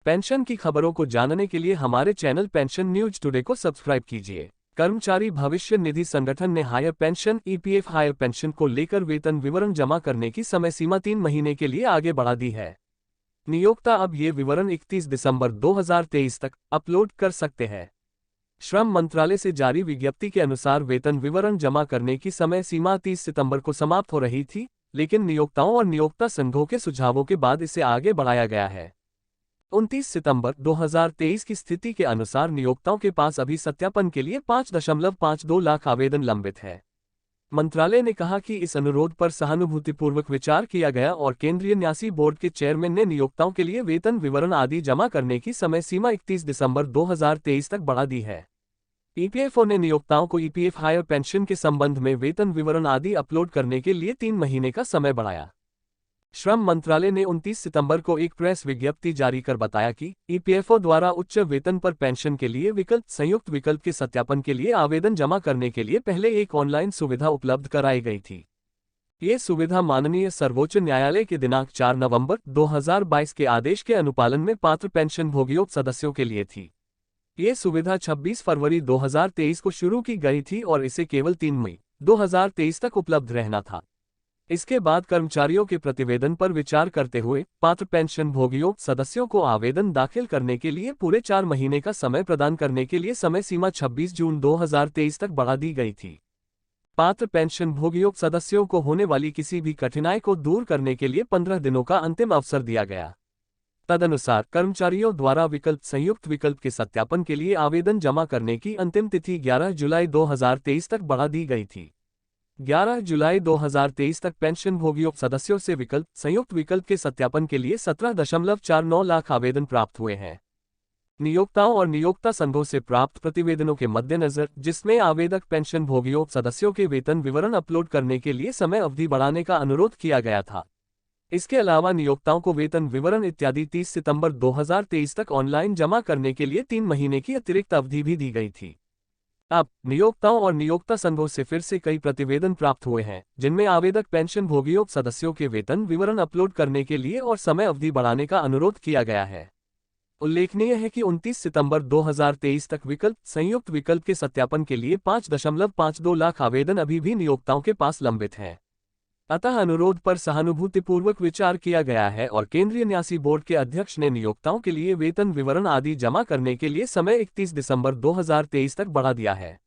Pension की खबरों को जानने के लिए हमारे चैनल पेंशन न्यूज टुडे को सब्सक्राइब कीजिए। कर्मचारी भविष्य निधि संगठन ने higher pension EPF higher pension को लेकर वेतन विवरण जमा करने की समय सीमा 3 महीने के लिए आगे बढ़ा दी है। नियोक्ता अब ये विवरण 31 दिसंबर 2023 तक अपलोड कर सकते हैं। श्रम मंत्रालय से जारी विज्ञप्ति के अनुसार वेतन विवरण जमा करने की समय सीमा 30 सितंबर को समाप्त हो रही थी, लेकिन नियोक्ताओं और नियोक्ता संघों के सुझावों के बाद इसे आगे बढ़ाया गया है। 29 सितंबर 2023 की स्थिति के अनुसार नियोक्ताओं के पास अभी सत्यापन के लिए 5.52 लाख आवेदन लंबित है। मंत्रालय ने कहा कि इस अनुरोध पर सहानुभूतिपूर्वक विचार किया गया और केंद्रीय न्यासी बोर्ड के चेयरमैन ने नियोक्ताओं के लिए वेतन विवरण आदि जमा करने की समय सीमा 31 दिसंबर 2023 तक बढ़ा दी है। ईपीएफओ ने नियोक्ताओं को ईपीएफ हायर पेंशन के संबंध में वेतन विवरण आदि अपलोड करने के लिए 3 महीने का समय बढ़ाया। श्रम मंत्रालय ने 29 सितंबर को एक प्रेस विज्ञप्ति जारी कर बताया कि ईपीएफओ द्वारा उच्च वेतन पर पेंशन के लिए विकल्प संयुक्त विकल्प के सत्यापन के लिए आवेदन जमा करने के लिए पहले एक ऑनलाइन सुविधा उपलब्ध कराई गई थी। ये सुविधा माननीय सर्वोच्च न्यायालय के दिनांक 4 नवंबर 2022 के आदेश के अनुपालन में पात्र पेंशन भोगियों सदस्यों के लिए थी। ये सुविधा 26 फरवरी 2023 को शुरू की गई थी और इसे केवल 3 मई 2023 तक उपलब्ध रहना था। इसके बाद कर्मचारियों के प्रतिवेदन पर विचार करते हुए पात्र पेंशन भोगियों सदस्यों को आवेदन दाखिल करने के लिए पूरे 4 महीने का समय प्रदान करने के लिए समय सीमा 26 जून 2023 तक बढ़ा दी गई थी। पात्र पेंशन भोगियों सदस्यों को होने वाली किसी भी कठिनाई को दूर करने के लिए 15 दिनों का अंतिम अवसर दिया गया। तदनुसार कर्मचारियों द्वारा विकल्प संयुक्त विकल्प के सत्यापन के लिए आवेदन जमा करने की अंतिम तिथि 11 जुलाई 2023 तक बढ़ा दी गई थी। 11 जुलाई 2023 तक पेंशन भोगियों सदस्यों से विकल्प संयुक्त विकल्प के सत्यापन के लिए 17.49 लाख आवेदन प्राप्त हुए हैं। नियोक्ताओं और नियोक्ता संघों से प्राप्त प्रतिवेदनों के मद्देनजर, जिसमें आवेदक पेंशन भोगियों सदस्यों के वेतन विवरण अपलोड करने के लिए समय अवधि बढ़ाने का अनुरोध किया गया था। इसके अलावा नियोक्ताओं को वेतन विवरण इत्यादि 30 सितंबर 2023 तक ऑनलाइन जमा करने के लिए 3 महीने की अतिरिक्त अवधि भी दी गई थी। अब नियोक्ताओं और नियोक्ता संघों से फिर से कई प्रतिवेदन प्राप्त हुए हैं, जिनमें आवेदक पेंशन भोगियों सदस्यों के वेतन विवरण अपलोड करने के लिए और समय अवधि बढ़ाने का अनुरोध किया गया है। उल्लेखनीय है कि 29 सितंबर 2023 तक विकल्प संयुक्त विकल्प के सत्यापन के लिए 5.52 लाख आवेदन अभी भी नियोक्ताओं के पास लंबित हैं। अतः अनुरोध पर सहानुभूतिपूर्वक विचार किया गया है और केंद्रीय न्यासी बोर्ड के अध्यक्ष ने नियोक्ताओं के लिए वेतन विवरण आदि जमा करने के लिए समय 31 दिसंबर 2023 तक बढ़ा दिया है।